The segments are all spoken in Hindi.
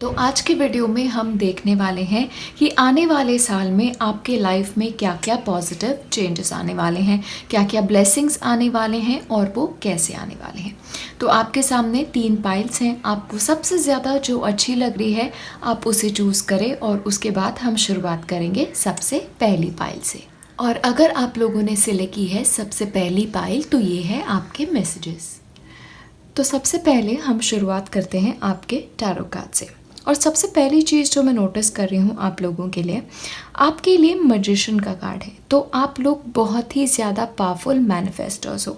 तो आज के वीडियो में हम देखने वाले हैं कि आने वाले साल में आपके लाइफ में क्या क्या पॉजिटिव चेंजेस आने वाले हैं, क्या क्या ब्लेसिंग्स आने वाले हैं और वो कैसे आने वाले हैं। तो आपके सामने 3 पाइल्स हैं, आपको सबसे ज़्यादा जो अच्छी लग रही है आप उसे चूज़ करें और उसके बाद हम शुरुआत करेंगे सबसे पहली पाइल से। और अगर आप लोगों ने सिलेक्ट की है सबसे पहली पाइल तो ये है आपके मैसेजेस। तो सबसे पहले हम शुरुआत करते हैं आपके टैरो कार्ड से। और सबसे पहली चीज़ जो मैं नोटिस कर रही हूँ आप लोगों के लिए, आपके लिए मैजिशियन का कार्ड है। तो आप लोग बहुत ही ज़्यादा पावरफुल मैनिफेस्टर्स हो।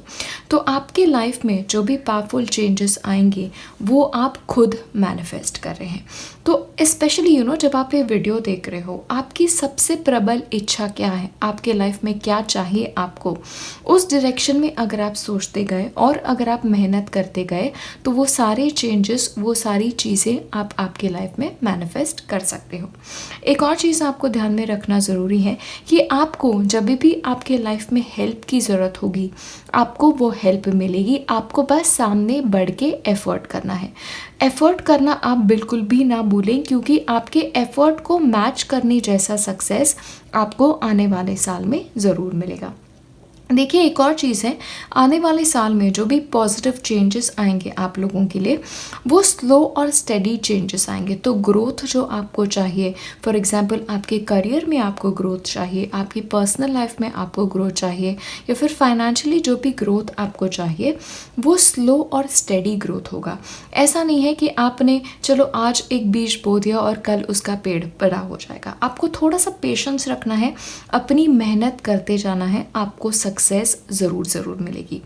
तो आपके लाइफ में जो भी पावरफुल चेंजेस आएंगे वो आप खुद मैनिफेस्ट कर रहे हैं। तो स्पेशली जब आप ये वीडियो देख रहे हो, आपकी सबसे प्रबल इच्छा क्या है, आपके लाइफ में क्या चाहिए आपको, उस डायरेक्शन में अगर आप सोचते गए और अगर आप मेहनत करते गए तो वो सारे चेंजेस, वो सारी चीज़ें आप आपके लाइफ में मैनिफेस्ट कर सकते हो। एक और चीज़ आपको ध्यान में रखना ज़रूरी है कि आपको जब भी आपके लाइफ में हेल्प की ज़रूरत होगी आपको वो हेल्प मिलेगी। आपको बस सामने बढ़ के एफर्ट करना है। एफर्ट करना आप बिल्कुल भी ना भूलें, क्योंकि आपके एफर्ट को मैच करने जैसा सक्सेस आपको आने वाले साल में ज़रूर मिलेगा। देखिए, एक और चीज़ है, आने वाले साल में जो भी पॉजिटिव चेंजेस आएंगे आप लोगों के लिए वो स्लो और स्टेडी चेंजेस आएंगे। तो ग्रोथ जो आपको चाहिए, फॉर एग्जांपल आपके करियर में आपको ग्रोथ चाहिए, आपकी पर्सनल लाइफ में आपको ग्रोथ चाहिए, या फिर फाइनेंशियली जो भी ग्रोथ आपको चाहिए वो स्लो और स्टेडी ग्रोथ होगा। ऐसा नहीं है कि आपने चलो आज एक बीज बो दिया और कल उसका पेड़ बड़ा हो जाएगा। आपको थोड़ा सा पेशेंस रखना है, अपनी मेहनत करते जाना है, आपको सक्सेस ज़रूर मिलेगी।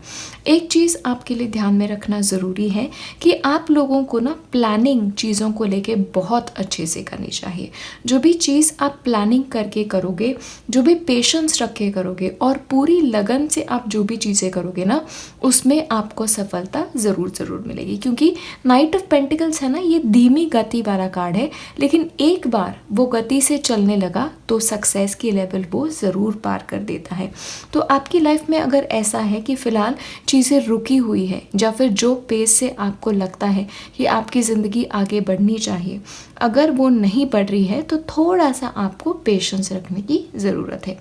एक चीज़ आपके लिए ध्यान में रखना ज़रूरी है कि आप लोगों को ना प्लानिंग चीज़ों को लेके बहुत अच्छे से करनी चाहिए। जो भी चीज़ आप प्लानिंग करके करोगे, जो भी पेशेंस रख के करोगे और पूरी लगन से आप जो भी चीज़ें करोगे ना उसमें आपको सफलता ज़रूर मिलेगी। क्योंकि नाइट ऑफ पेंटिकल्स है ना, ये धीमी गति वाला कार्ड है, लेकिन एक बार वो गति से चलने लगा तो सक्सेस की लेवल वो ज़रूर पार कर देता है। तो आपकी लाइफ में अगर ऐसा है कि फ़िलहाल चीज़ें रुकी हुई है या फिर जो पेस से आपको लगता है कि आपकी ज़िंदगी आगे बढ़नी चाहिए, अगर वो नहीं बढ़ रही है तो थोड़ा सा आपको पेशेंस रखने की ज़रूरत है।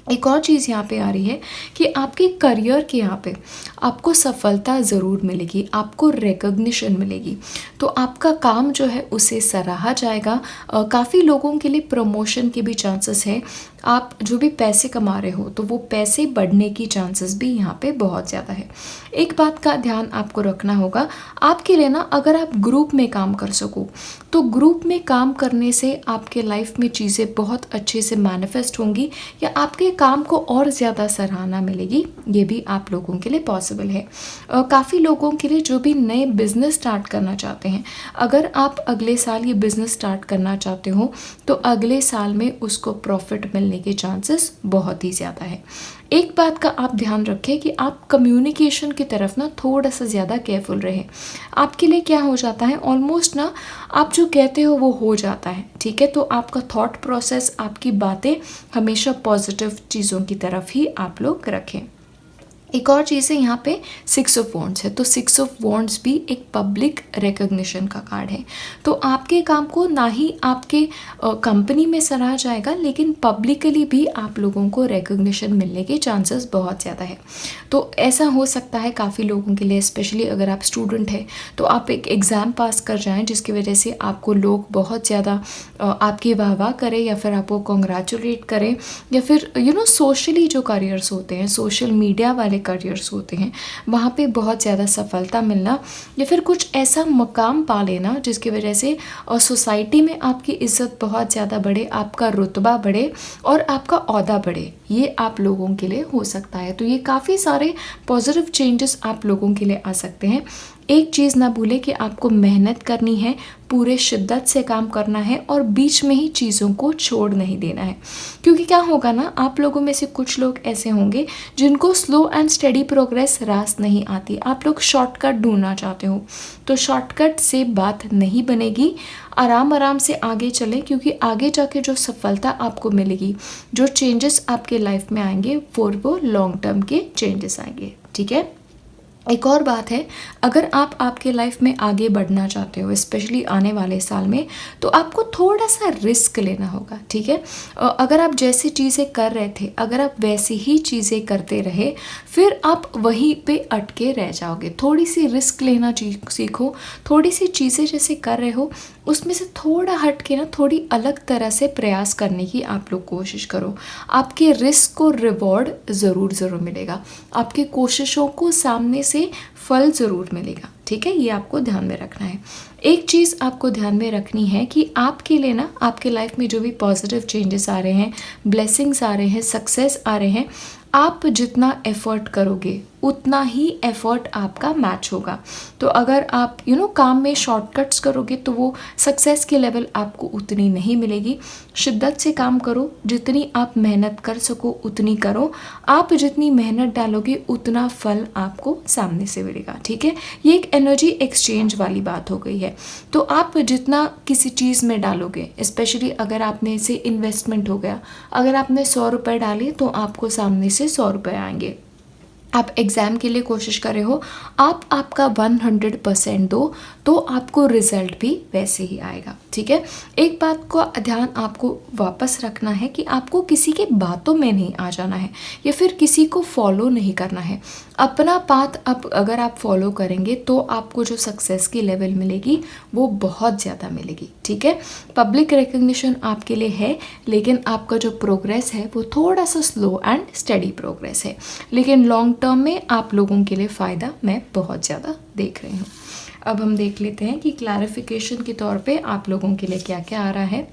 एक और चीज़ यहाँ पे आ रही है कि आपके करियर के यहाँ पे आपको सफलता ज़रूर मिलेगी, आपको रिकॉग्निशन मिलेगी। तो आपका काम जो है उसे सराहा जाएगा। काफ़ी लोगों के लिए प्रमोशन के भी चांसेस है। आप जो भी पैसे कमा रहे हो तो वो पैसे बढ़ने की चांसेस भी यहाँ पे बहुत ज़्यादा है। एक बात का ध्यान आपको रखना होगा, आपके लिए ना अगर आप ग्रुप में काम कर सको तो ग्रुप में काम करने से आपके लाइफ में चीज़ें बहुत अच्छे से मैनिफेस्ट होंगी या आपके काम को और ज़्यादा सराहना मिलेगी। ये भी आप लोगों के लिए पॉसिबल है। काफ़ी लोगों के लिए जो भी नए बिज़नेस स्टार्ट करना चाहते हैं, अगर आप अगले साल ये बिज़नेस स्टार्ट करना चाहते हो तो अगले साल में उसको प्रॉफिट मिलने के चांसेस बहुत ही ज़्यादा है। एक बात का आप ध्यान रखें कि आप कम्युनिकेशन की तरफ ना थोड़ा सा ज़्यादा केयरफुल रहें। आपके लिए क्या हो जाता है, ऑलमोस्ट ना आप जो कहते हो वो हो जाता है, ठीक है। तो आपका थॉट प्रोसेस, आपकी बातें हमेशा पॉजिटिव चीज़ों की तरफ ही आप लोग रखें। एक और चीज़ है यहाँ पे 6 ऑफ वॉन्ड्स है। तो 6 ऑफ वॉन्ड्स भी एक पब्लिक रिकॉग्निशन का कार्ड है। तो आपके काम को ना ही आपके कंपनी में सराहा जाएगा, लेकिन पब्लिकली भी आप लोगों को रिकॉग्निशन मिलने के चांसेस बहुत ज़्यादा है। तो ऐसा हो सकता है काफ़ी लोगों के लिए, स्पेशली अगर आप स्टूडेंट हैं तो आप एक एग्ज़ाम पास कर जाएँ जिसकी वजह से आपको लोग बहुत ज़्यादा आपकी वाह करें या फिर आपको कॉन्ग्रेचुलेट करें, या फिर सोशली जो करियर्स होते हैं, सोशल मीडिया वाले करियर्स होते हैं, वहाँ पे बहुत ज़्यादा सफलता मिलना या फिर कुछ ऐसा मकाम पा लेना जिसकी वजह से और सोसाइटी में आपकी इज्जत बहुत ज़्यादा बढ़े, आपका रुतबा बढ़े और आपका ओहदा बढ़े, ये आप लोगों के लिए हो सकता है। तो ये काफ़ी सारे पॉजिटिव चेंजेस आप लोगों के लिए आ सकते हैं। एक चीज़ ना भूलें कि आपको मेहनत करनी है, पूरे शिद्दत से काम करना है और बीच में ही चीज़ों को छोड़ नहीं देना है। क्योंकि क्या होगा ना, आप लोगों में से कुछ लोग ऐसे होंगे जिनको स्लो एंड स्टेडी प्रोग्रेस रास नहीं आती। आप लोग शॉर्टकट ढूंढना चाहते हो, तो शॉर्टकट से बात नहीं बनेगी। आराम से आगे चलें, क्योंकि आगे जाके जो सफलता आपको मिलेगी, जो चेंजेस आपके लाइफ में आएंगे वो लॉन्ग टर्म के चेंजेस आएंगे, ठीक है। एक और बात है, अगर आप आपके लाइफ में आगे बढ़ना चाहते हो स्पेशली आने वाले साल में, तो आपको थोड़ा सा रिस्क लेना होगा, ठीक है। अगर आप जैसी चीज़ें कर रहे थे, अगर आप वैसी ही चीज़ें करते रहे, फिर आप वहीं पे अटके रह जाओगे। थोड़ी सी रिस्क लेना सीखो। थोड़ी सी चीज़ें जैसे कर रहे हो उसमें से थोड़ा हट के ना, थोड़ी अलग तरह से प्रयास करने की आप लोग कोशिश करो। आपके रिस्क को रिवॉर्ड ज़रूर मिलेगा, आपके कोशिशों को सामने से फल ज़रूर मिलेगा, ठीक है। ये आपको ध्यान में रखना है। एक चीज़ आपको ध्यान में रखनी है कि आपके लिए ना, आपके लाइफ में जो भी पॉजिटिव चेंजेस आ रहे हैं, ब्लेसिंग्स आ रहे हैं, सक्सेस आ रहे हैं, आप जितना एफर्ट करोगे उतना ही एफर्ट आपका मैच होगा। तो अगर आप काम में शॉर्टकट्स करोगे तो वो सक्सेस के लेवल आपको उतनी नहीं मिलेगी। शिद्दत से काम करो, जितनी आप मेहनत कर सको उतनी करो। आप जितनी मेहनत डालोगे उतना फल आपको सामने से मिलेगा, ठीक है। ये एक एनर्जी एक्सचेंज वाली बात हो गई है। तो आप जितना किसी चीज़ में डालोगे, स्पेशली अगर आपने इसे इन्वेस्टमेंट हो गया, अगर आपने 100 रुपये डाले तो आपको सामने से 100 रुपये आएंगे। आप एग्ज़ाम के लिए कोशिश कर रहे हो, आप आपका 100% दो तो आपको रिज़ल्ट भी वैसे ही आएगा, ठीक है। एक बात का ध्यान आपको वापस रखना है कि आपको किसी के बातों में नहीं आ जाना है या फिर किसी को फॉलो नहीं करना है। अपना पाथ अगर आप फॉलो करेंगे तो आपको जो सक्सेस की लेवल मिलेगी वो बहुत ज़्यादा मिलेगी, ठीक है। पब्लिक रिकग्निशन आपके लिए है, लेकिन आपका जो प्रोग्रेस है वो थोड़ा सा स्लो एंड स्टडी प्रोग्रेस है, लेकिन लॉन्ग टर्म में आप लोगों के लिए फ़ायदा मैं बहुत ज़्यादा देख रही हूँ। अब हम देख लेते हैं कि क्लैरिफिकेशन के तौर पे आप लोगों के लिए क्या क्या आ रहा है।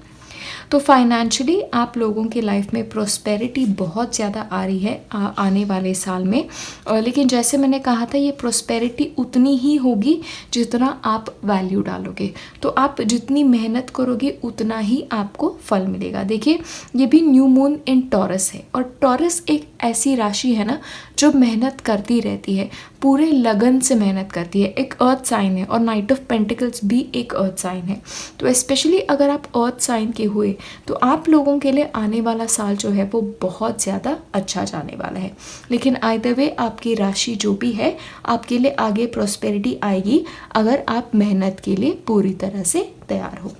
तो फाइनेंशियली आप लोगों के लाइफ में प्रोस्पेरिटी बहुत ज़्यादा आ रही है आने वाले साल में, लेकिन जैसे मैंने कहा था ये प्रोस्पेरिटी उतनी ही होगी जितना आप वैल्यू डालोगे। तो आप जितनी मेहनत करोगे उतना ही आपको फल मिलेगा। देखिए, ये भी न्यू मून इन टॉरस है, और टॉरस एक ऐसी राशि है ना जो मेहनत करती रहती है, पूरे लगन से मेहनत करती है। एक अर्थ साइन है और नाइट ऑफ पेंटिकल्स भी एक अर्थ साइन है। तो स्पेशली अगर आप अर्थ साइन के हुए तो आप लोगों के लिए आने वाला साल जो है वो बहुत ज़्यादा अच्छा जाने वाला है। लेकिन आइदर वे आपकी राशि जो भी है, आपके लिए आगे प्रॉस्पेरिटी आएगी अगर आप मेहनत के लिए पूरी तरह से तैयार हो।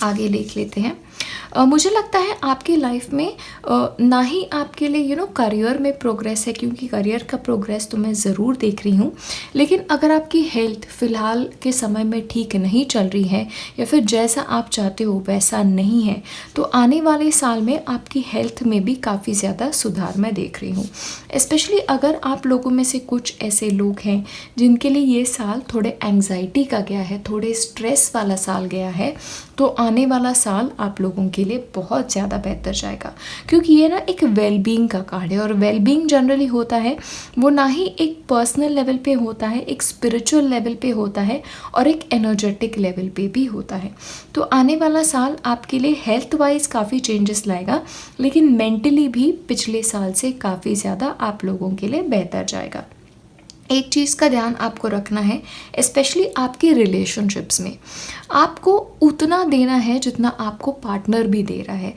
आगे देख लेते हैं। मुझे लगता है आपकी लाइफ में ना ही आपके लिए करियर में प्रोग्रेस है, क्योंकि करियर का प्रोग्रेस तो मैं ज़रूर देख रही हूँ, लेकिन अगर आपकी हेल्थ फ़िलहाल के समय में ठीक नहीं चल रही है या फिर जैसा आप चाहते हो वैसा नहीं है, तो आने वाले साल में आपकी हेल्थ में भी काफ़ी ज़्यादा सुधार मैं देख रही हूँ। स्पेशली अगर आप लोगों में से कुछ ऐसे लोग हैं जिनके लिए ये साल थोड़े एंग्जाइटी का गया है, थोड़े स्ट्रेस वाला साल गया है, तो आने वाला साल आप लोगों के लिए बहुत ज़्यादा बेहतर जाएगा। क्योंकि ये ना एक वेलबींग का कार्ड है, और वेलबींग जनरली होता है वो ना ही एक पर्सनल लेवल पे होता है, एक स्पिरिचुअल लेवल पे होता है और एक एनर्जेटिक लेवल पे भी होता है। तो आने वाला साल आपके लिए हेल्थ वाइज काफ़ी चेंजेस लाएगा, लेकिन मेंटली भी पिछले साल से काफ़ी ज़्यादा आप लोगों के लिए बेहतर जाएगा। एक चीज़ का ध्यान आपको रखना है, स्पेशली आपके रिलेशनशिप्स में आपको उतना देना है जितना आपको पार्टनर भी दे रहा है।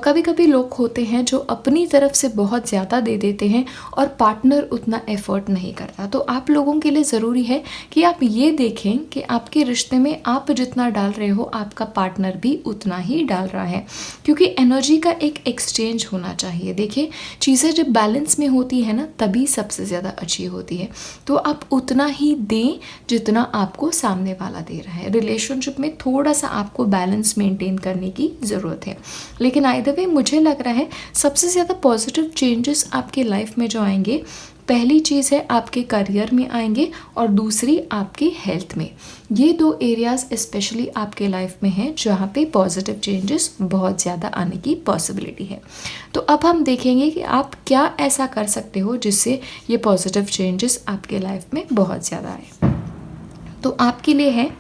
कभी कभी लोग होते हैं जो अपनी तरफ से बहुत ज़्यादा दे देते हैं और पार्टनर उतना एफर्ट नहीं करता। तो आप लोगों के लिए ज़रूरी है कि आप ये देखें कि आपके रिश्ते में आप जितना डाल रहे हो आपका पार्टनर भी उतना ही डाल रहा है, क्योंकि एनर्जी का एक एक्सचेंज होना चाहिए। देखिए, चीज़ें जब बैलेंस में होती है ना तभी सबसे ज़्यादा अच्छी होती है। तो आप उतना ही दें जितना आपको सामने वाला दे रहा है। रिलेशनशिप में थोड़ा सा आपको बैलेंस मेंटेन करने की ज़रूरत है। लेकिन आइदर वे मुझे लग रहा है सबसे ज़्यादा पॉजिटिव चेंजेस आपके लाइफ में जो आएंगे, पहली चीज़ है आपके करियर में आएंगे और दूसरी आपकी हेल्थ में। ये दो एरियाज़ स्पेशली आपके लाइफ में हैं जहाँ पे पॉजिटिव चेंजेस बहुत ज़्यादा आने की पॉसिबिलिटी है। तो अब हम देखेंगे कि आप क्या ऐसा कर सकते हो जिससे ये पॉजिटिव चेंजेस आपके लाइफ में बहुत ज़्यादा आए। तो आपके लिए है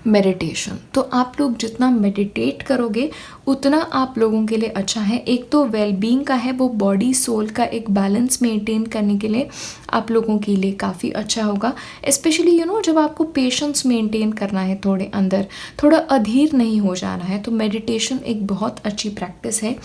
मेडिटेशन। तो आप लोग जितना मेडिटेट करोगे उतना आप लोगों के लिए अच्छा है। एक तो वेलबींग का है, वो बॉडी सोल का एक बैलेंस मेंटेन करने के लिए आप लोगों के लिए काफ़ी अच्छा होगा। स्पेशली जब आपको पेशेंस मेंटेन करना है, थोड़े अंदर थोड़ा अधीर नहीं हो जाना है, तो मेडिटेशन एक बहुत अच्छी प्रैक्टिस है।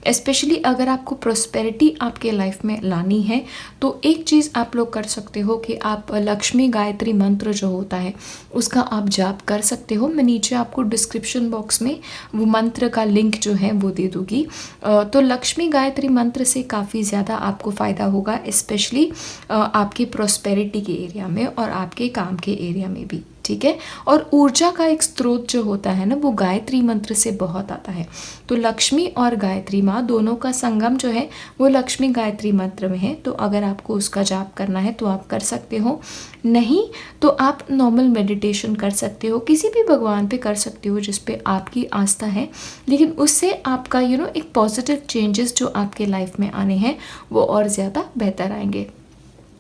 स्पेशली अगर आपको प्रोस्पेरिटी आपके लाइफ में लानी है तो एक चीज़ आप लोग कर सकते हो कि आप लक्ष्मी गायत्री मंत्र जो होता है उसका आप जाप कर सकते हो। मैं नीचे आपको डिस्क्रिप्शन बॉक्स में वो मंत्र का लिंक जो है वो दे दूँगी। तो लक्ष्मी गायत्री मंत्र से काफ़ी ज़्यादा आपको फ़ायदा होगा, स्पेशली आपके प्रोस्पेरिटी के एरिया में और आपके काम के एरिया में भी, ठीक है। और ऊर्जा का एक स्रोत जो होता है ना, वो गायत्री मंत्र से बहुत आता है। तो लक्ष्मी और गायत्री माँ दोनों का संगम जो है वो लक्ष्मी गायत्री मंत्र में है। तो अगर आपको उसका जाप करना है तो आप कर सकते हो, नहीं तो आप नॉर्मल मेडिटेशन कर सकते हो, किसी भी भगवान पे कर सकते हो जिस पे आपकी आस्था है। लेकिन उससे आपका एक पॉजिटिव चेंजेस जो आपके लाइफ में आने हैं वो और ज़्यादा बेहतर आएंगे।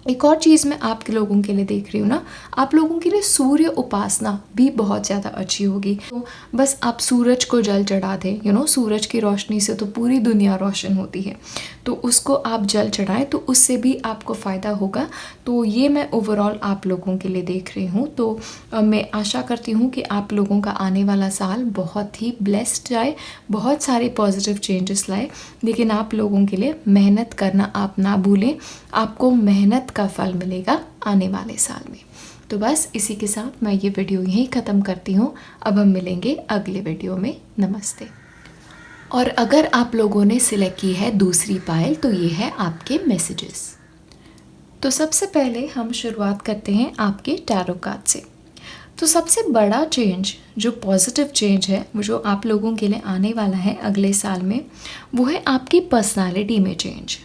एक और चीज़ मैं आप लोगों के लिए देख रही हूँ ना, आप लोगों के लिए सूर्य उपासना भी बहुत ज़्यादा अच्छी होगी। तो बस आप सूरज को जल चढ़ा दें, सूरज की रोशनी से तो पूरी दुनिया रोशन होती है, तो उसको आप जल चढ़ाएं तो उससे भी आपको फ़ायदा होगा। तो ये मैं ओवरऑल आप लोगों के लिए देख रही हूँ। तो मैं आशा करती हूँ कि आप लोगों का आने वाला साल बहुत ही ब्लेस्ड जाए, बहुत सारे पॉजिटिव चेंजेस लाए। लेकिन आप लोगों के लिए मेहनत करना आप ना भूलें, आपको मेहनत का फल मिलेगा आने वाले साल में। तो बस इसी के साथ मैं ये वीडियो यहीं ख़त्म करती हूँ। अब हम मिलेंगे अगले वीडियो में। नमस्ते। और अगर आप लोगों ने सिलेक्ट की है दूसरी पायल तो ये है आपके मैसेजेस। तो सबसे पहले हम शुरुआत करते हैं आपके टैरो कार्ड से। तो सबसे बड़ा चेंज जो पॉजिटिव चेंज है वो जो आप लोगों के लिए आने वाला है अगले साल में, वो है आपकी पर्सनालिटी में चेंज।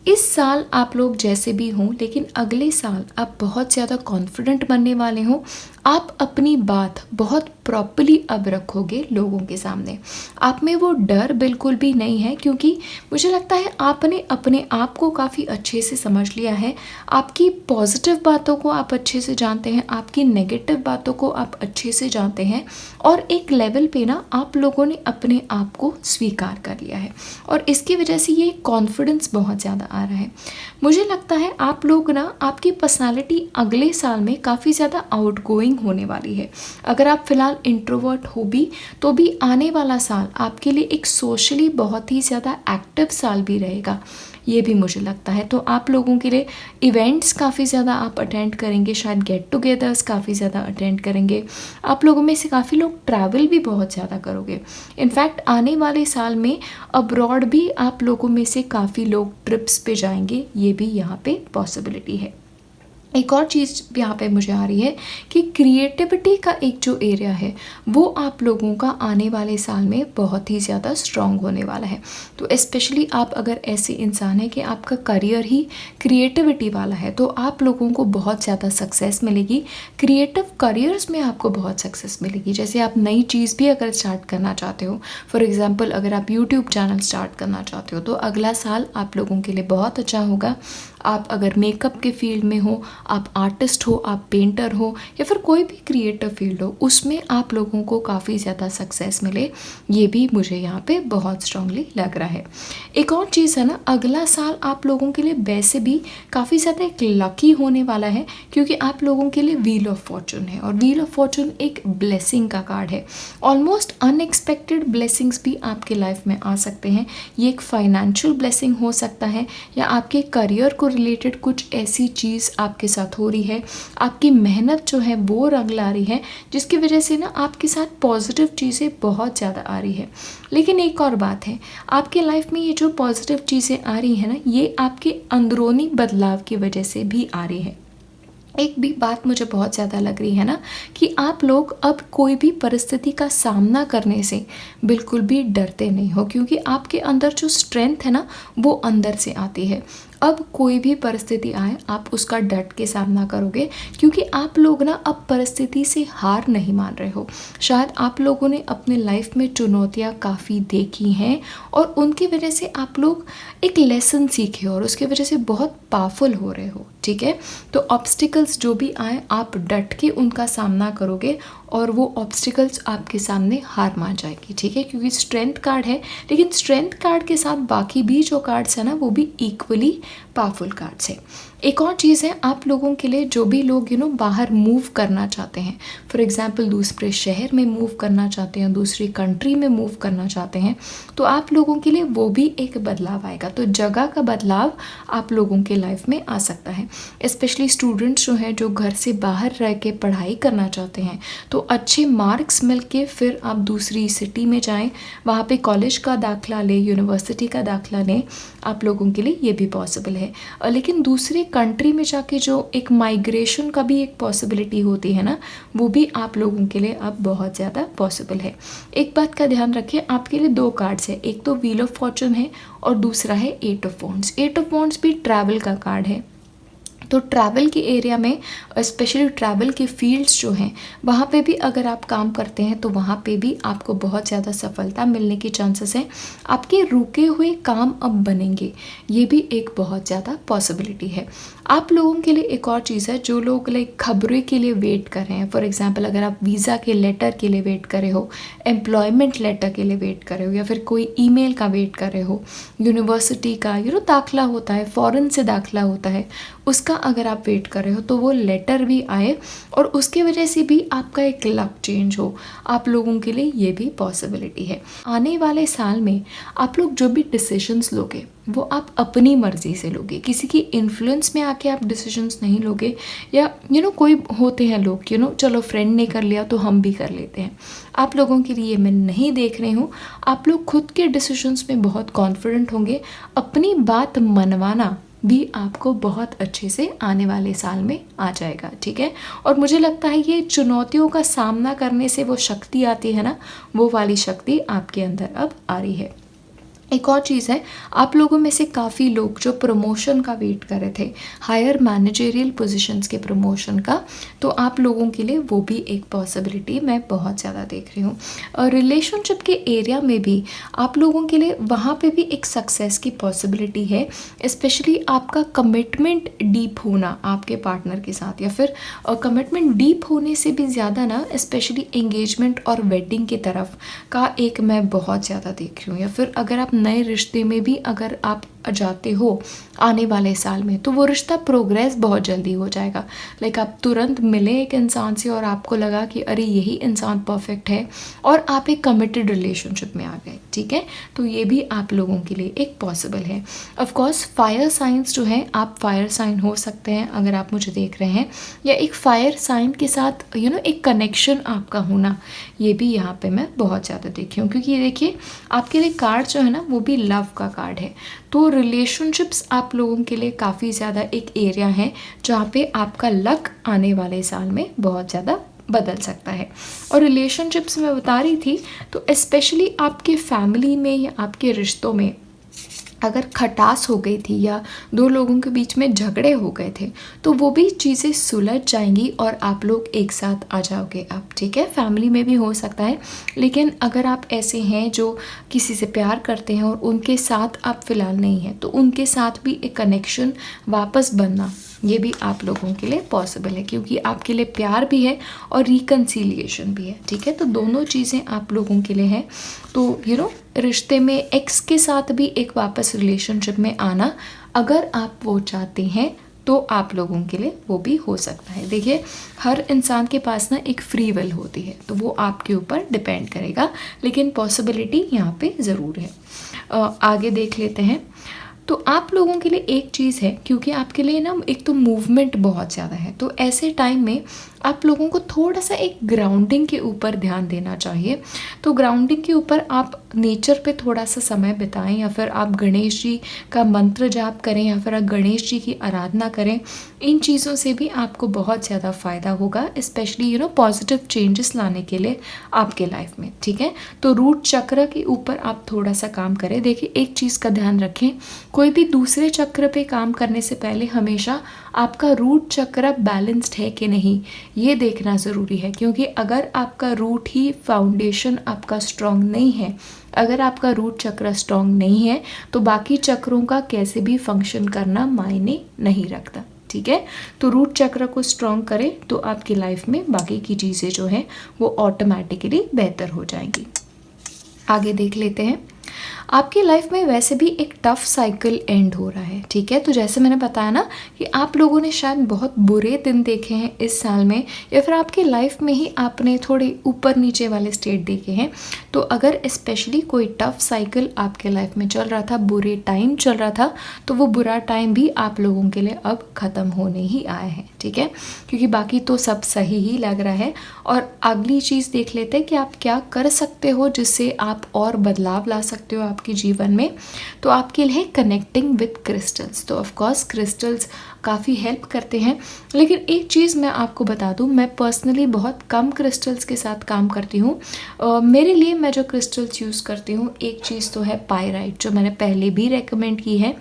इस साल आप लोग जैसे भी हों, लेकिन अगले साल आप बहुत ज़्यादा कॉन्फिडेंट बनने वाले हों। आप अपनी बात बहुत प्रॉपर्ली अब रखोगे लोगों के सामने। आप में वो डर बिल्कुल भी नहीं है, क्योंकि मुझे लगता है आपने अपने आप को काफ़ी अच्छे से समझ लिया है। आपकी पॉजिटिव बातों को आप अच्छे से जानते हैं, आपकी नेगेटिव बातों को आप अच्छे से जानते हैं, और एक लेवल पे ना आप लोगों ने अपने आप को स्वीकार कर लिया है, और इसकी वजह से ये कॉन्फिडेंस बहुत ज़्यादा आ रहा है। मुझे लगता है आप लोग ना, आपकी पर्सनालिटी अगले साल में काफ़ी ज़्यादा आउटगोइंग होने वाली है। अगर आप फिलहाल इंट्रोवर्ट हो भी तो भी आने वाला साल आपके लिए एक सोशली बहुत ही ज़्यादा एक्टिव साल भी रहेगा, ये भी मुझे लगता है। तो आप लोगों के लिए इवेंट्स काफ़ी ज़्यादा आप अटेंड करेंगे, शायद गेट टुगेदर्स काफ़ी ज़्यादा अटेंड करेंगे। आप लोगों में से काफ़ी लोग ट्रैवल भी बहुत ज़्यादा करोगे। इनफैक्ट आने वाले साल में अब्रॉड भी आप लोगों में से काफ़ी लोग ट्रिप्स पे जाएंगे, ये भी यहाँ पे पॉसिबिलिटी है। एक और चीज़ यहाँ पे मुझे आ रही है कि क्रिएटिविटी का एक जो एरिया है वो आप लोगों का आने वाले साल में बहुत ही ज़्यादा स्ट्रॉन्ग होने वाला है। तो स्पेशली आप अगर ऐसे इंसान हैं कि आपका करियर ही क्रिएटिविटी वाला है, तो आप लोगों को बहुत ज़्यादा सक्सेस मिलेगी। क्रिएटिव करियर्स में आपको बहुत सक्सेस मिलेगी। जैसे आप नई चीज़ भी अगर स्टार्ट करना चाहते हो, फॉर एग्ज़ाम्पल अगर आप यूट्यूब चैनल स्टार्ट करना चाहते हो, तो अगला साल आप लोगों के लिए बहुत अच्छा होगा। आप अगर मेकअप के फील्ड में हो, आप आर्टिस्ट हो, आप पेंटर हो, या फिर कोई भी क्रिएटिव फील्ड हो, उसमें आप लोगों को काफ़ी ज़्यादा सक्सेस मिले, ये भी मुझे यहाँ पे बहुत स्ट्रांगली लग रहा है। एक और चीज़ है ना, अगला साल आप लोगों के लिए वैसे भी काफ़ी ज़्यादा एक लकी होने वाला है, क्योंकि आप लोगों के लिए व्हील ऑफ फॉर्चून है, और व्हील ऑफ फॉर्चून एक ब्लेसिंग का कार्ड है। ऑलमोस्ट अनएक्सपेक्टेड ब्लेसिंग्स भी आपके लाइफ में आ सकते हैं। ये एक फाइनेंशियल ब्लेसिंग हो सकता है, या आपके करियर को रिलेटेड कुछ ऐसी चीज़ आपके साथ हो रही है, आपकी मेहनत जो है वो रंग ला रही है, जिसकी वजह से ना आपके साथ पॉजिटिव चीज़ें बहुत ज़्यादा आ रही है। लेकिन एक और बात है, आपके लाइफ में ये जो पॉजिटिव चीज़ें आ रही हैं ना, ये आपके अंदरूनी बदलाव की वजह से भी आ रही है। एक भी बात मुझे बहुत ज़्यादा लग रही है ना, कि आप लोग अब कोई भी परिस्थिति का सामना करने से बिल्कुल भी डरते नहीं हो, क्योंकि आपके अंदर जो स्ट्रेंथ है ना वो अंदर से आती है। अब कोई भी परिस्थिति आए आप उसका डट के सामना करोगे, क्योंकि आप लोग ना अब परिस्थिति से हार नहीं मान रहे हो। शायद आप लोगों ने अपने लाइफ में चुनौतियाँ काफ़ी देखी हैं, और उनकी वजह से आप लोग एक लेसन सीखे और उसकी वजह से बहुत पावरफुल हो रहे हो, ठीक है। तो ऑब्स्टिकल्स जो भी आए आप डट के उनका सामना करोगे और वो ऑब्स्टिकल्स आपके सामने हार मान जाएगी, ठीक है, क्योंकि स्ट्रेंथ कार्ड है। लेकिन स्ट्रेंथ कार्ड के साथ बाकी भी जो कार्ड्स हैं ना वो भी इक्वली पावरफुल कार्ड्स है। एक और चीज़ है आप लोगों के लिए, जो भी लोग बाहर मूव करना चाहते हैं, फॉर एग्जांपल दूसरे शहर में मूव करना चाहते हैं, दूसरी कंट्री में मूव करना चाहते हैं, तो आप लोगों के लिए वो भी एक बदलाव आएगा। तो जगह का बदलाव आप लोगों के लाइफ में आ सकता है। स्पेशली स्टूडेंट्स जो हैं जो घर से बाहर रह के पढ़ाई करना चाहते हैं, तो अच्छे मार्क्स मिल के फिर आप दूसरी सिटी में जाएं, वहाँ पे कॉलेज का दाखला लें, यूनिवर्सिटी का दाखला लें, आप लोगों के लिए ये भी पॉसिबल है। लेकिन दूसरे कंट्री में जाके जो एक माइग्रेशन का भी एक पॉसिबिलिटी होती है ना, वो भी आप लोगों के लिए अब बहुत ज़्यादा पॉसिबल है। एक बात का ध्यान रखें, आपके लिए 2 कार्ड्स है, एक तो व्हील ऑफ फॉर्चून है और दूसरा है 8 ऑफ वॉन्ड्स। 8 ऑफ वॉन्ड्स भी ट्रैवल का कार्ड है। तो ट्रैवल के एरिया में, स्पेशली ट्रैवल के फील्ड्स जो हैं वहाँ पे भी अगर आप काम करते हैं तो वहाँ पे भी आपको बहुत ज़्यादा सफलता मिलने की चांसेस हैं। आपके रुके हुए काम अब बनेंगे, ये भी एक बहुत ज़्यादा पॉसिबिलिटी है। आप लोगों के लिए एक और चीज़ है, जो लोग लाइक खबरें के लिए वेट कर रहे हैं, फॉर एग्जांपल अगर आप वीज़ा के लेटर के लिए वेट कर रहे हो, एम्प्लॉयमेंट लेटर के लिए वेट कर रहे हो, या फिर कोई ईमेल का वेट कर रहे हो, यूनिवर्सिटी का दाखला होता है, फॉरेन से दाखला होता है, उसका अगर आप वेट कर रहे हो तो वो लेटर भी आए और उसके वजह से भी आपका एक लक चेंज हो, आप लोगों के लिए ये भी पॉसिबिलिटी है। आने वाले साल में आप लोग जो भी डिसीजंस लोगे वो आप अपनी मर्ज़ी से लोगे, किसी की इन्फ्लुएंस में आके आप डिसीजंस नहीं लोगे, या कोई होते हैं लोग चलो फ्रेंड ने कर लिया तो हम भी कर लेते हैं। आप लोगों के लिए मैं नहीं देख रही हूँ। आप लोग खुद के डिसीजंस में बहुत कॉन्फिडेंट होंगे, अपनी बात मनवाना भी आपको बहुत अच्छे से आने वाले साल में आ जाएगा, ठीक है। और मुझे लगता है ये चुनौतियों का सामना करने से वो शक्ति आती है ना, वो वाली शक्ति आपके अंदर अब आ रही है। एक और चीज़ है, आप लोगों में से काफ़ी लोग जो प्रमोशन का वेट कर रहे थे, हायर मैनेजरियल पोजीशंस के प्रमोशन का, तो आप लोगों के लिए वो भी एक पॉसिबिलिटी मैं बहुत ज़्यादा देख रही हूँ। और रिलेशनशिप के एरिया में भी आप लोगों के लिए वहाँ पे भी एक सक्सेस की पॉसिबिलिटी है। स्पेशली आपका कमिटमेंट डीप होना आपके पार्टनर के साथ, या फिर कमिटमेंट डीप होने से भी ज़्यादा ना स्पेशली एंगेजमेंट और वेडिंग की तरफ का एक मैं बहुत ज़्यादा देख रही हूँ। या फिर अगर आप नए रिश्ते में भी अगर आप जाते हो आने वाले साल में, तो वो रिश्ता प्रोग्रेस बहुत जल्दी हो जाएगा। लाइक आप तुरंत मिले एक इंसान से और आपको लगा कि अरे यही इंसान परफेक्ट है, और आप एक कमिटेड रिलेशनशिप में आ गए, ठीक है। तो ये भी आप लोगों के लिए एक पॉसिबल है। ऑफ कोर्स फायर साइंस जो है, आप फायर साइन हो सकते हैं अगर आप मुझे देख रहे हैं, या एक फायर साइन के साथ एक कनेक्शन आपका होना, ये भी यहाँ पे मैं बहुत ज़्यादा देखी हूँ। क्योंकि ये देखिए आपके लिए कार्ड जो है ना वो भी लव का कार्ड है। तो रिलेशनशिप्स आप लोगों के लिए काफ़ी ज़्यादा एक एरिया है जहाँ पे आपका लक आने वाले साल में बहुत ज़्यादा बदल सकता है। और रिलेशनशिप्स में बता रही थी, तो स्पेशली आपके फैमिली में या आपके रिश्तों में अगर खटास हो गई थी या 2 लोगों के बीच में झगड़े हो गए थे, तो वो भी चीज़ें सुलझ जाएंगी और आप लोग एक साथ आ जाओगे आप, ठीक है। फैमिली में भी हो सकता है, लेकिन अगर आप ऐसे हैं जो किसी से प्यार करते हैं और उनके साथ आप फ़िलहाल नहीं हैं, तो उनके साथ भी एक कनेक्शन वापस बनना, ये भी आप लोगों के लिए पॉसिबल है, क्योंकि आपके लिए प्यार भी है और रिकन्सिलिएशन भी है, ठीक है। तो दोनों चीज़ें आप लोगों के लिए हैं। तो रिश्ते में एक्स के साथ भी एक वापस रिलेशनशिप में आना, अगर आप वो चाहते हैं तो आप लोगों के लिए वो भी हो सकता है। देखिए हर इंसान के पास ना एक फ्री विल होती है, तो वो आपके ऊपर डिपेंड करेगा, लेकिन पॉसिबिलिटी यहाँ पे ज़रूर है। आगे देख लेते हैं। तो आप लोगों के लिए एक चीज़ है, क्योंकि आपके लिए ना एक तो मूवमेंट बहुत ज़्यादा है, तो ऐसे टाइम में आप लोगों को थोड़ा सा एक ग्राउंडिंग के ऊपर ध्यान देना चाहिए। तो ग्राउंडिंग के ऊपर आप नेचर पे थोड़ा सा समय बिताएं, या फिर आप गणेश जी का मंत्र जाप करें, या फिर आप गणेश जी की आराधना करें। इन चीज़ों से भी आपको बहुत ज़्यादा फ़ायदा होगा, स्पेशली पॉजिटिव चेंजेस लाने के लिए आपके लाइफ में, ठीक है। तो रूट चक्र के ऊपर आप थोड़ा सा काम करें। देखिए एक चीज़ का ध्यान रखें, कोई भी दूसरे चक्र पे काम करने से पहले हमेशा आपका रूट चक्र बैलेंस्ड है कि नहीं, ये देखना ज़रूरी है। क्योंकि अगर आपका रूट ही फाउंडेशन आपका स्ट्रॉन्ग नहीं है, अगर आपका रूट चक्र स्ट्रॉन्ग नहीं है, तो बाकी चक्रों का कैसे भी फंक्शन करना मायने नहीं रखता, ठीक ठीक है। तो रूट चक्र को स्ट्रॉन्ग करें तो आपकी लाइफ में बाकी की चीज़ें जो हैं वो ऑटोमेटिकली बेहतर हो जाएंगी। आगे देख लेते हैं। आपकी लाइफ में वैसे भी एक टफ साइकिल एंड हो रहा है, ठीक है। तो जैसे मैंने बताया ना कि आप लोगों ने शायद बहुत बुरे दिन देखे हैं इस साल में, या फिर आपकी लाइफ में ही आपने थोड़े ऊपर नीचे वाले स्टेट देखे हैं। तो अगर स्पेशली कोई टफ साइकिल आपके लाइफ में चल रहा था, बुरे टाइम चल रहा था, तो वो बुरा टाइम भी आप लोगों के लिए अब ख़त्म होने ही आए हैं, ठीक है। क्योंकि बाकी तो सब सही ही लग रहा है। और अगली चीज़ देख लेते हैं कि आप क्या कर सकते हो जिससे आप और बदलाव ला सकते हो आपके जीवन में। तो आपके लिए कनेक्टिंग विद क्रिस्टल्स। तो ऑफ कोर्स क्रिस्टल्स काफ़ी हेल्प करते हैं, लेकिन एक चीज़ मैं आपको बता दूं, मैं पर्सनली बहुत कम क्रिस्टल्स के साथ काम करती हूँ। मेरे लिए मैं जो क्रिस्टल्स यूज़ करती हूँ, एक चीज़ तो है पायराइट, जो मैंने पहले भी रेकमेंड की है।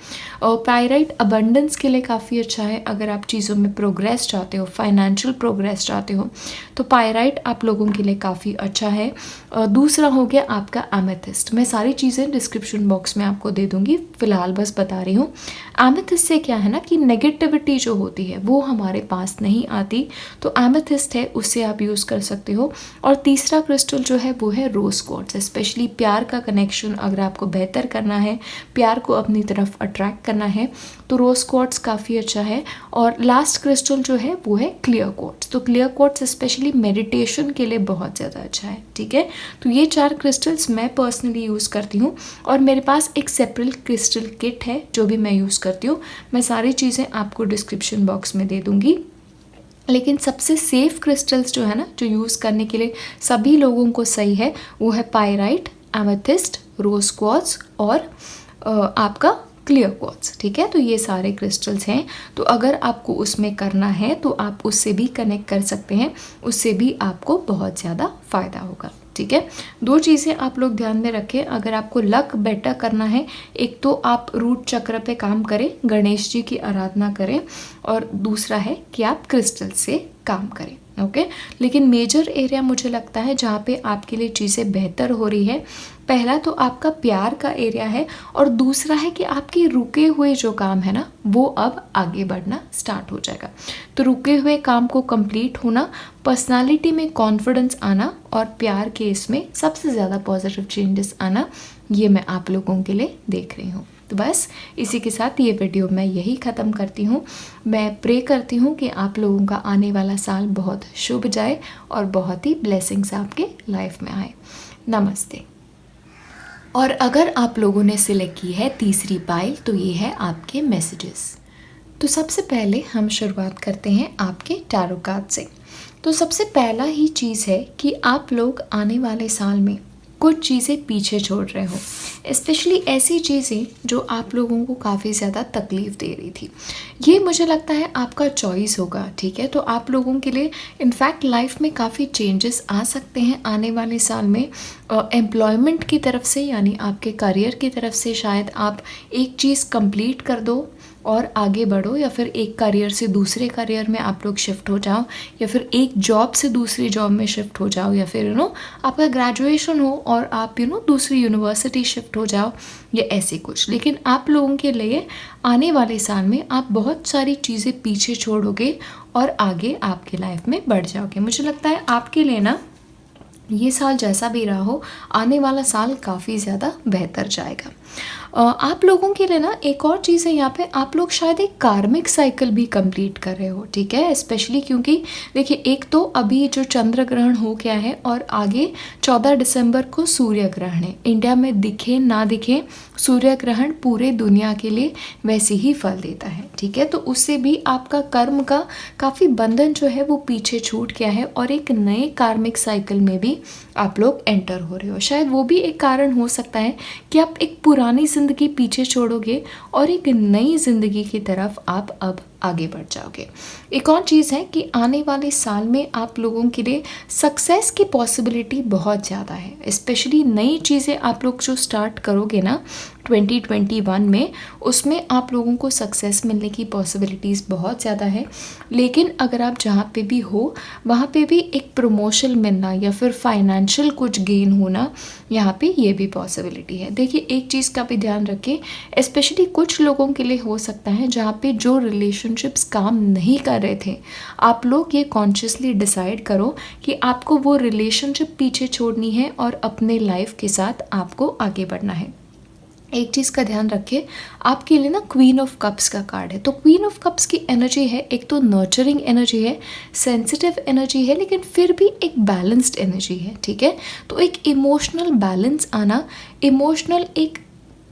पायराइट अबंडेंस के लिए काफ़ी अच्छा है। अगर आप चीज़ों में प्रोग्रेस चाहते हो, फाइनेंशियल प्रोग्रेस चाहते हो, तो पायराइट आप लोगों के लिए काफ़ी अच्छा है। दूसरा हो गया आपका एमेथिस्ट। मैं सारी चीज़ें डिस्क्रिप्शन बॉक्स में आपको दे दूँगी, फ़िलहाल बस बता रही हूँ। एमेथिस्ट से क्या है ना कि नेगेटिविटी जो होती है वो हमारे पास नहीं आती, तो एमेथिस्ट है, उससे आप यूज़ कर सकते हो। और तीसरा क्रिस्टल जो है वो है रोज़ क्वार्ट्ज। स्पेशली प्यार का कनेक्शन अगर आपको बेहतर करना है, प्यार को अपनी तरफ अट्रैक्ट करना है, तो रोज़ क्वार्ट्ज काफ़ी अच्छा है। और लास्ट क्रिस्टल जो है वो है क्लियर क्वार्ट्ज। तो क्लियर क्वार्ट्ज स्पेशली मेडिटेशन के लिए बहुत ज़्यादा अच्छा है, ठीक है। तो ये 4 क्रिस्टल्स मैं पर्सनली यूज़ करती हूँ, और मेरे पास एक सेपरेट क्रिस्टल किट है जो भी मैं यूज़ करती हूँ। मैं सारी चीज़ें आपको डिस्क्रिप्शन बॉक्स में दे दूँगी। लेकिन सबसे सेफ क्रिस्टल्स जो है ना, जो यूज़ करने के लिए सभी लोगों को सही है, वो है पायराइट, एमेथिस्ट, रोज़ क्वार्ट्ज और आपका क्लियर क्वार्ट्ज, ठीक है। तो ये सारे क्रिस्टल्स हैं। तो अगर आपको उसमें करना है तो आप उससे भी कनेक्ट कर सकते हैं, उससे भी आपको बहुत ज़्यादा फ़ायदा होगा, ठीक है। 2 चीज़ें आप लोग ध्यान में रखें अगर आपको लक बेटर करना है। एक तो आप रूट चक्र पे काम करें, गणेश जी की आराधना करें, और दूसरा है कि आप क्रिस्टल से काम करें, ओके। लेकिन मेजर एरिया मुझे लगता है जहाँ पे आपके लिए चीज़ें बेहतर हो रही है, पहला तो आपका प्यार का एरिया है, और दूसरा है कि आपके रुके हुए जो काम है ना वो अब आगे बढ़ना स्टार्ट हो जाएगा। तो रुके हुए काम को कंप्लीट होना, पर्सनालिटी में कॉन्फिडेंस आना, और प्यार के इसमें सबसे ज़्यादा पॉजिटिव चेंजेस आना, ये मैं आप लोगों के लिए देख रही हूँ। तो बस इसी के साथ ये वीडियो मैं यही ख़त्म करती हूँ। मैं प्रे करती हूँ कि आप लोगों का आने वाला साल बहुत शुभ जाए और बहुत ही ब्लेसिंग्स आपके लाइफ में आए। नमस्ते। और अगर आप लोगों ने सिलेक्ट की है तीसरी पाइल, तो ये है आपके मैसेजेस। तो सबसे पहले हम शुरुआत करते हैं आपके टैरो कार्ड से। तो सबसे पहला ही चीज़ है कि आप लोग आने वाले साल में कुछ चीज़ें पीछे छोड़ रहे हो, स्पेशली ऐसी चीज़ें जो आप लोगों को काफ़ी ज़्यादा तकलीफ़ दे रही थी। ये मुझे लगता है आपका चॉइस होगा, ठीक है। तो आप लोगों के लिए इनफैक्ट लाइफ में काफ़ी चेंजेस आ सकते हैं आने वाले साल में। एम्प्लॉयमेंट की तरफ से, यानी आपके करियर की तरफ से शायद आप एक चीज़ कंप्लीट कर दो और आगे बढ़ो, या फिर एक करियर से दूसरे करियर में आप लोग शिफ्ट हो जाओ, या फिर एक जॉब से दूसरी जॉब में शिफ्ट हो जाओ, या फिर आपका ग्रेजुएशन हो और आप दूसरी यूनिवर्सिटी शिफ्ट हो जाओ, या ऐसे कुछ। लेकिन आप लोगों के लिए आने वाले साल में आप बहुत सारी चीज़ें पीछे छोड़ोगे और आगे आपके लाइफ में बढ़ जाओगे। मुझे लगता है आपके लिए ना ये साल जैसा भी रहा हो, आने वाला साल काफ़ी ज़्यादा बेहतर जाएगा। आप लोगों के लिए ना एक और चीज़ है यहाँ पे, आप लोग शायद एक कार्मिक साइकिल भी कंप्लीट कर रहे हो, ठीक है। स्पेशली क्योंकि देखिए, एक तो अभी जो चंद्र ग्रहण हो गया है, और आगे 14 दिसंबर को सूर्य ग्रहण है। इंडिया में दिखे ना दिखे, सूर्य ग्रहण पूरे दुनिया के लिए वैसे ही फल देता है, ठीक है। तो उससे भी आपका कर्म का काफ़ी बंधन जो है वो पीछे छूट गया है, और एक नए कार्मिक साइकिल में भी आप लोग एंटर हो रहे हो। शायद वो भी एक कारण हो सकता है कि आप एक पुरानी ज़िंदगी पीछे छोड़ोगे और एक नई ज़िंदगी की तरफ आप अब आगे बढ़ जाओगे। एक और चीज़ है कि आने वाले साल में आप लोगों के लिए सक्सेस की पॉसिबिलिटी बहुत ज़्यादा है। स्पेशली नई चीज़ें आप लोग जो स्टार्ट करोगे ना 2021 में, उसमें आप लोगों को सक्सेस मिलने की पॉसिबिलिटीज़ बहुत ज़्यादा है। लेकिन अगर आप जहाँ पे भी हो वहाँ पे भी एक प्रमोशन मिलना या फिर फाइनेंशियल कुछ गेन होना, यहाँ पे ये भी पॉसिबिलिटी है। देखिए, एक चीज़ का भी ध्यान रखें, स्पेशली कुछ लोगों के लिए हो सकता है जहाँ पे जो रिलेशन रिलेशनशिप्स काम नहीं कर रहे थे, आप लोग ये कॉन्शियसली डिसाइड करो कि आपको वो रिलेशनशिप पीछे छोड़नी है और अपने लाइफ के साथ आपको आगे बढ़ना है। एक चीज़ का ध्यान रखिए, आपके लिए ना क्वीन ऑफ कप्स का कार्ड है। तो क्वीन ऑफ कप्स की एनर्जी है, एक तो नर्चरिंग एनर्जी है, सेंसिटिव एनर्जी है, लेकिन फिर भी एक बैलेंस्ड एनर्जी है, ठीक है। तो एक इमोशनल बैलेंस आना, इमोशनल एक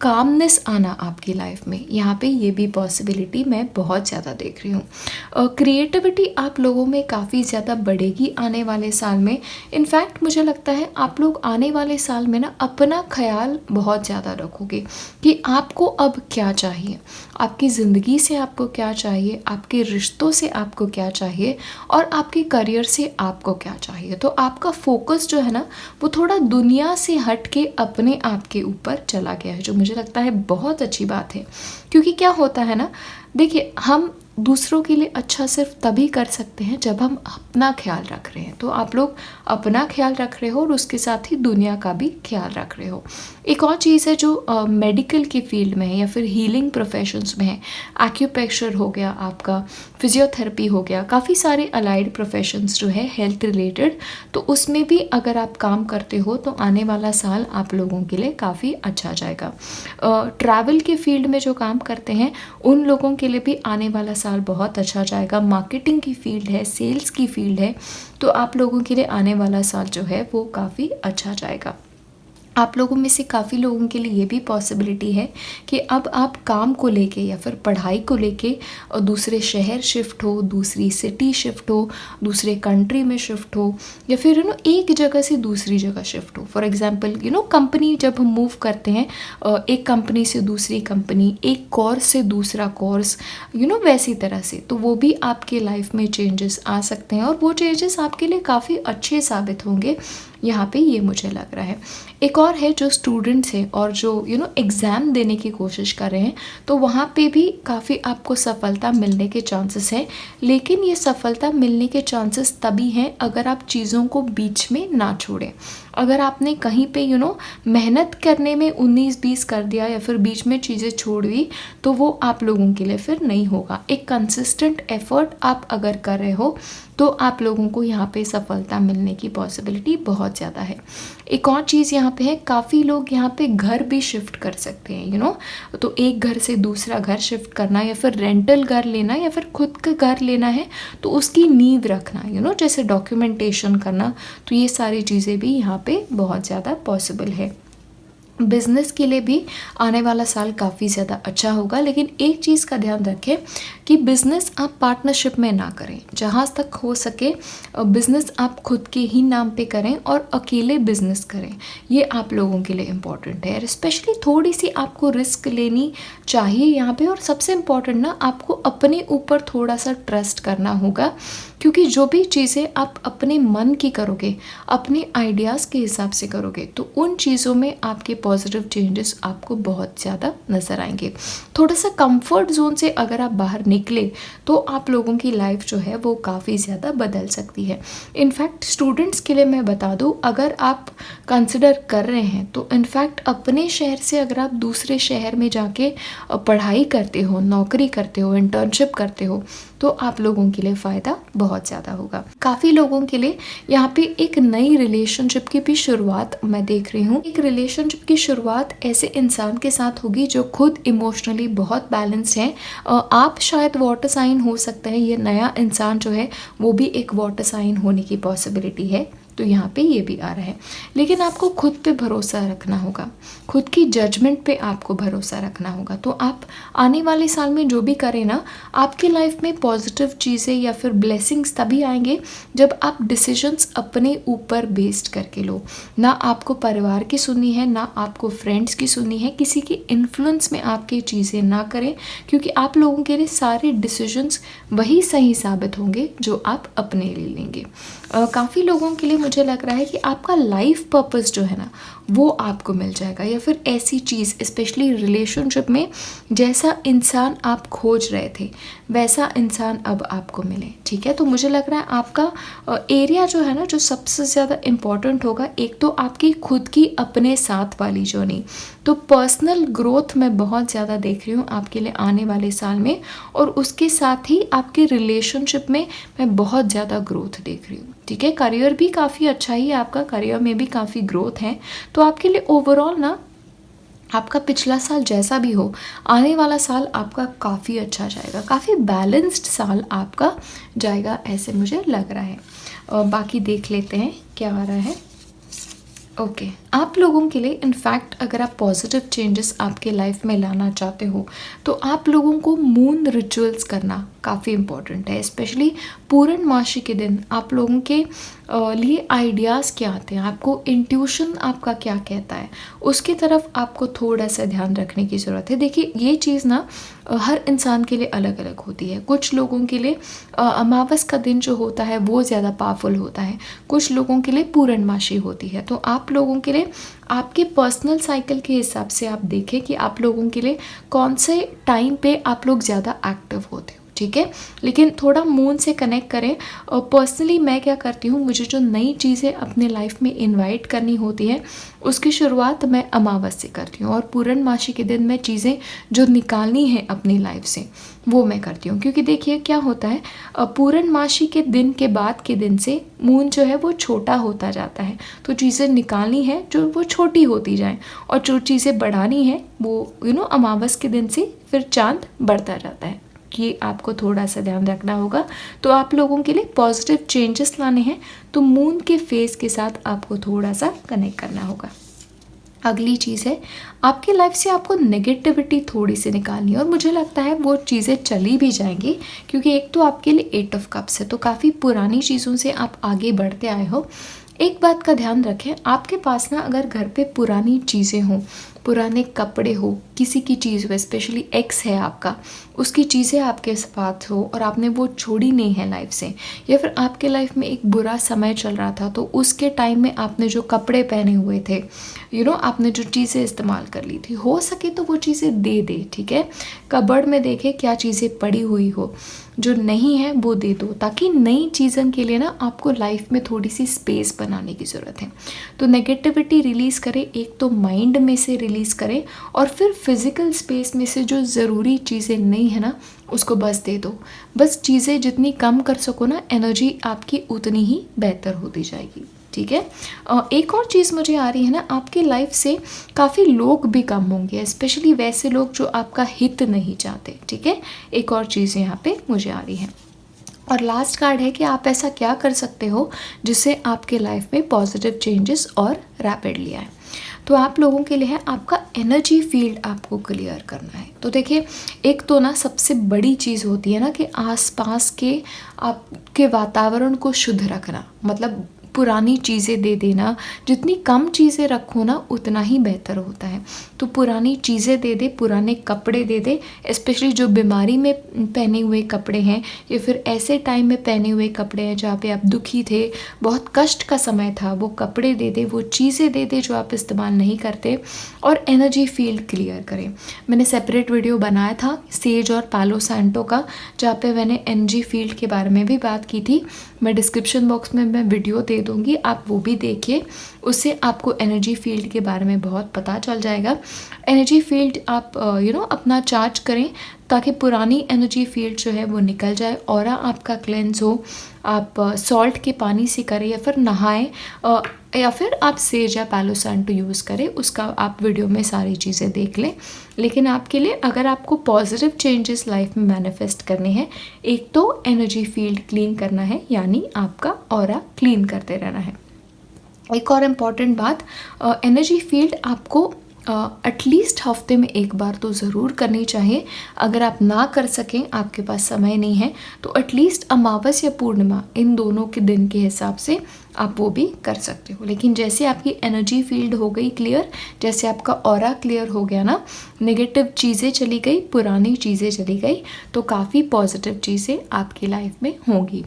कामनेस आना आपकी लाइफ में, यहाँ पे ये भी पॉसिबिलिटी मैं बहुत ज़्यादा देख रही हूँ। क्रिएटिविटी आप लोगों में काफ़ी ज़्यादा बढ़ेगी आने वाले साल में। इनफैक्ट मुझे लगता है आप लोग आने वाले साल में ना अपना ख्याल बहुत ज़्यादा रखोगे कि आपको अब क्या चाहिए, आपकी ज़िंदगी से आपको क्या चाहिए, आपके रिश्तों से आपको क्या चाहिए और आपके करियर से आपको क्या चाहिए। तो आपका फोकस जो है ना वो थोड़ा दुनिया से हट के अपने आप के ऊपर चला गया है, जो मुझे लगता है बहुत अच्छी बात है। क्योंकि क्या होता है ना, देखिए हम दूसरों के लिए अच्छा सिर्फ तभी कर सकते हैं जब हम अपना ख्याल रख रहे हैं। तो आप लोग अपना ख्याल रख रहे हो और उसके साथ ही दुनिया का भी ख्याल रख रहे हो। एक और चीज़ है जो मेडिकल की फील्ड में है या फिर हीलिंग प्रोफेशंस में है, एक्यूप्रेशर हो गया, आपका फिजियोथेरेपी हो गया, काफ़ी सारे अलाइड प्रोफेशंस जो है हेल्थ रिलेटेड, तो उसमें भी अगर आप काम करते हो तो आने वाला साल आप लोगों के लिए काफ़ी अच्छा जाएगा। ट्रैवल के फील्ड में जो काम करते हैं उन लोगों के लिए भी आने वाला साल बहुत अच्छा जाएगा। मार्केटिंग की फील्ड है, सेल्स की फील्ड है, तो आप लोगों के लिए आने वाला साल जो है वो काफ़ी अच्छा जाएगा। आप लोगों में से काफ़ी लोगों के लिए ये भी पॉसिबिलिटी है कि अब आप काम को लेके या फिर पढ़ाई को लेके दूसरे शहर शिफ्ट हो, दूसरी सिटी शिफ्ट हो, दूसरे कंट्री में शिफ्ट हो, या फिर एक जगह से दूसरी जगह शिफ्ट हो। फॉर एग्जांपल कंपनी जब हम मूव करते हैं एक कंपनी से दूसरी कंपनी, एक कोर्स से दूसरा कोर्स, वैसी तरह से, तो वो भी आपके लाइफ में चेंजेस आ सकते हैं और वो चेंजेस आपके लिए काफ़ी अच्छे साबित होंगे, यहाँ पे ये मुझे लग रहा है। एक और है जो स्टूडेंट्स हैं और जो एग्ज़ाम देने की कोशिश कर रहे हैं, तो वहाँ पे भी काफ़ी आपको सफलता मिलने के चांसेस हैं, लेकिन ये सफलता मिलने के चांसेस तभी हैं अगर आप चीज़ों को बीच में ना छोड़ें। अगर आपने कहीं पे मेहनत करने में 19-20 कर दिया या फिर बीच में चीज़ें छोड़ दी, तो वो आप लोगों के लिए फिर नहीं होगा। एक कंसिस्टेंट एफर्ट आप अगर कर रहे हो तो आप लोगों को यहाँ पे सफलता मिलने की पॉसिबिलिटी बहुत ज़्यादा है। एक और चीज़ यहाँ पे है, काफ़ी लोग यहाँ पे घर भी शिफ्ट कर सकते हैं, तो एक घर से दूसरा घर शिफ्ट करना या फिर रेंटल घर लेना या फिर खुद का घर लेना है तो उसकी नींव रखना, जैसे डॉक्यूमेंटेशन करना, तो ये सारी चीज़ें भी यहाँ पे बहुत ज़्यादा पॉसिबल है। बिज़नेस के लिए भी आने वाला साल काफ़ी ज़्यादा अच्छा होगा, लेकिन एक चीज़ का ध्यान रखें कि बिज़नेस आप पार्टनरशिप में ना करें। जहाँ तक हो सके बिज़नेस आप खुद के ही नाम पे करें और अकेले बिज़नेस करें, ये आप लोगों के लिए इम्पॉर्टेंट है। स्पेशली थोड़ी सी आपको रिस्क लेनी चाहिए यहाँ पे, और सबसे इम्पॉर्टेंट ना आपको अपने ऊपर थोड़ा सा ट्रस्ट करना होगा, क्योंकि जो भी चीज़ें आप अपने मन की करोगे, अपने आइडियाज़ के हिसाब से करोगे, तो उन चीज़ों में आपके पॉजिटिव चेंजेस आपको बहुत ज़्यादा नज़र आएंगे। थोड़ा सा कंफर्ट जोन से अगर आप बाहर निकले तो आप लोगों की लाइफ जो है वो काफ़ी ज़्यादा बदल सकती है। इनफैक्ट स्टूडेंट्स के लिए मैं बता दूँ, अगर आप कंसिडर कर रहे हैं तो इनफैक्ट अपने शहर से अगर आप दूसरे शहर में जाके पढ़ाई करते हो, नौकरी करते हो, इंटर्नशिप करते हो, तो आप लोगों के लिए फ़ायदा बहुत ज़्यादा होगा। काफ़ी लोगों के लिए यहाँ पे एक नई रिलेशनशिप की भी शुरुआत मैं देख रही हूँ। एक रिलेशनशिप की शुरुआत ऐसे इंसान के साथ होगी जो खुद इमोशनली बहुत बैलेंस्ड है। आप शायद वाटर साइन हो सकता है, ये नया इंसान जो है वो भी एक वाटर साइन होने की पॉसिबिलिटी है, तो यहाँ पे ये भी आ रहा है। लेकिन आपको खुद पे भरोसा रखना होगा, खुद की जजमेंट पे आपको भरोसा रखना होगा। तो आप आने वाले साल में जो भी करें ना, आपकी लाइफ में पॉजिटिव चीज़ें या फिर ब्लेसिंग्स तभी आएंगे जब आप डिसीजंस अपने ऊपर बेस्ड करके लो। ना आपको परिवार की सुननी है, ना आपको फ्रेंड्स की सुननी है, किसी के इन्फ्लुएंस में आपकी चीज़ें ना करें, क्योंकि आप लोगों के लिए सारे डिसीजंस वही सही साबित होंगे जो आप अपने लिए लेंगे। काफ़ी लोगों के लिए मुझे लग रहा है कि आपका लाइफ पर्पस जो है ना वो आपको मिल जाएगा, या फिर ऐसी चीज़ स्पेशली रिलेशनशिप में जैसा इंसान आप खोज रहे थे वैसा इंसान अब आपको मिले। ठीक है, तो मुझे लग रहा है आपका एरिया जो है ना जो सबसे ज़्यादा इम्पॉर्टेंट होगा, एक तो आपकी खुद की अपने साथ वाली जर्नी, तो पर्सनल ग्रोथ मैं बहुत ज़्यादा देख रही हूँ आपके लिए आने वाले साल में, और उसके साथ ही आपके रिलेशनशिप में मैं बहुत ज़्यादा ग्रोथ देख रही हूँ। ठीक है, करियर भी काफ़ी अच्छा ही है, आपका करियर में भी काफ़ी ग्रोथ है, तो आपके लिए ओवरऑल ना आपका पिछला साल जैसा भी हो, आने वाला साल आपका काफ़ी अच्छा जाएगा, काफ़ी बैलेंस्ड साल आपका जाएगा, ऐसे मुझे लग रहा है। बाकी देख लेते हैं क्या आ रहा है। ओके, आप लोगों के लिए इनफैक्ट अगर आप पॉजिटिव चेंजेस आपके लाइफ में लाना चाहते हो तो आप लोगों को मून रिचुअल्स करना काफ़ी इम्पॉर्टेंट है। स्पेशली पूर्णमासी के दिन आप लोगों के लिए आइडियाज़ क्या आते हैं, आपको इंट्यूशन आपका क्या कहता है, उसकी तरफ आपको थोड़ा सा ध्यान रखने की ज़रूरत है। देखिए ये चीज़ ना हर इंसान के लिए अलग अलग होती है। कुछ लोगों के लिए अमावस का दिन जो होता है वो ज़्यादा पावरफुल होता है, कुछ लोगों के लिए पूर्णमासी होती है। तो आप लोगों के लिए आपके पर्सनल साइकिल के हिसाब से आप देखें कि आप लोगों के लिए कौन से टाइम पे आप लोग ज़्यादा एक्टिव होते हो। ठीक है, लेकिन थोड़ा मून से कनेक्ट करें। पर्सनली मैं क्या करती हूँ, मुझे जो नई चीज़ें अपने लाइफ में इनवाइट करनी होती है उसकी शुरुआत मैं अमावस से करती हूँ, और पूर्णमासी के दिन मैं चीज़ें जो निकालनी है अपनी लाइफ से वो मैं करती हूँ। क्योंकि देखिए क्या होता है, पूर्णमासी के दिन के बाद के दिन से मून जो है वो छोटा होता जाता है, तो चीज़ें निकालनी है जो वो छोटी होती जाएं, और जो चीज़ें बढ़ानी है वो अमावस के दिन से फिर चांद बढ़ता जाता है। कि आपको थोड़ा सा ध्यान रखना होगा। तो आप लोगों के लिए पॉजिटिव चेंजेस लाने हैं तो मून के फेस के साथ आपको थोड़ा सा कनेक्ट करना होगा। अगली चीज़ है, आपके लाइफ से आपको नेगेटिविटी थोड़ी सी निकालनी है, और मुझे लगता है वो चीज़ें चली भी जाएंगी, क्योंकि एक तो आपके लिए 8 ऑफ कप्स है, तो काफ़ी पुरानी चीज़ों से आप आगे बढ़ते आए हो। एक बात का ध्यान रखें, आपके पास ना अगर घर पे पुरानी चीज़ें हों, पुराने कपड़े हो, किसी की चीज़ हो, स्पेशली एक्स है आपका, उसकी चीज़ें आपके साथ हो और आपने वो छोड़ी नहीं है लाइफ से, या फिर आपके लाइफ में एक बुरा समय चल रहा था तो उसके टाइम में आपने जो कपड़े पहने हुए थे, आपने जो चीज़ें इस्तेमाल कर ली थी, हो सके तो वो चीज़ें दे दे। ठीक है, कबर्ड में देखे क्या चीज़ें पड़ी हुई हो, जो नहीं है वो दे दो, ताकि नई चीज़ों के लिए ना आपको लाइफ में थोड़ी सी स्पेस बनाने की ज़रूरत है। तो नेगेटिविटी रिलीज़ करें, एक तो माइंड में से रिलीज़ करें, और फिर फिज़िकल स्पेस में से जो ज़रूरी चीज़ें नहीं है ना उसको बस दे दो। बस चीज़ें जितनी कम कर सको ना, एनर्जी आपकी उतनी ही बेहतर होती जाएगी। ठीक है, एक और चीज़ मुझे आ रही है ना, आपकी लाइफ से काफ़ी लोग भी कम होंगे, स्पेशली वैसे लोग जो आपका हित नहीं चाहते। ठीक है, एक और चीज़ यहाँ पे मुझे आ रही है। और लास्ट कार्ड है कि आप ऐसा क्या कर सकते हो जिससे आपके लाइफ में पॉजिटिव चेंजेस और रैपिडली आए। तो आप लोगों के लिए है आपका एनर्जी फील्ड आपको क्लियर करना है। तो देखिए एक तो ना सबसे बड़ी चीज़ होती है ना कि आसपास के आपके वातावरण को शुद्ध रखना, मतलब पुरानी चीज़ें दे देना, जितनी कम चीज़ें रखो ना उतना ही बेहतर होता है। तो पुरानी चीज़ें दे दे, पुराने कपड़े दे दे, स्पेशली जो बीमारी में पहने हुए कपड़े हैं या फिर ऐसे टाइम में पहने हुए कपड़े हैं जहाँ पे आप दुखी थे, बहुत कष्ट का समय था, वो कपड़े दे दे, वो चीज़ें दे दे जो आप इस्तेमाल नहीं करते, और एनर्जी फील्ड क्लियर करें। मैंने सेपरेट वीडियो बनाया था सेज और पालो सैंटो का, जहाँ पे मैंने एनर्जी फील्ड के बारे में भी बात की थी। मैं डिस्क्रिप्शन बॉक्स में मैं वीडियो दे दूँगी, आप वो भी देखिए, उससे आपको एनर्जी फील्ड के बारे में बहुत पता चल जाएगा। एनर्जी फील्ड आप अपना चार्ज करें ताकि पुरानी एनर्जी फील्ड जो है वो निकल जाए, ऑरा आपका क्लेंस हो। आप सॉल्ट के पानी से करें या फिर नहाएं, या फिर आप सेज या पालो सैंटो यूज़ करें, उसका आप वीडियो में सारी चीज़ें देख लें। लेकिन आपके लिए अगर आपको पॉजिटिव चेंजेस लाइफ में मैनिफेस्ट करने हैं, एक तो एनर्जी फील्ड क्लीन करना है, यानी आपका ऑरा क्लीन करते रहना है। एक और इम्पॉर्टेंट बात, एनर्जी फील्ड आपको एटलीस्ट हफ्ते में एक बार तो ज़रूर करनी चाहिए। अगर आप ना कर सकें, आपके पास समय नहीं है, तो एटलीस्ट अमावस या पूर्णिमा इन दोनों के दिन के हिसाब से आप वो भी कर सकते हो। लेकिन जैसे आपकी एनर्जी फील्ड हो गई क्लियर, जैसे आपका ऑरा क्लियर हो गया ना, नेगेटिव चीज़ें चली गई, पुरानी चीज़ें चली गई, तो काफ़ी पॉजिटिव चीज़ें आपकी लाइफ में होंगी।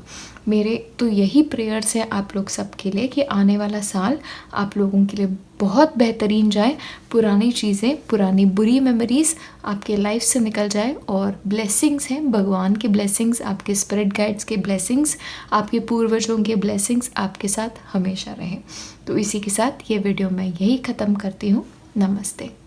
मेरे तो यही प्रेयर्स है आप लोग सबके लिए कि आने वाला साल आप लोगों के लिए बहुत बेहतरीन जाए, पुरानी चीज़ें, पुरानी बुरी मेमोरीज़ आपके लाइफ से निकल जाए और ब्लेसिंग्स हैं, भगवान के ब्लेसिंग्स, आपके स्पिरिट गाइड्स के ब्लेसिंग्स, आपके पूर्वजों के ब्लेसिंग्स आपके साथ हमेशा रहें। तो इसी के साथ ये वीडियो मैं यही ख़त्म करती हूँ। नमस्ते।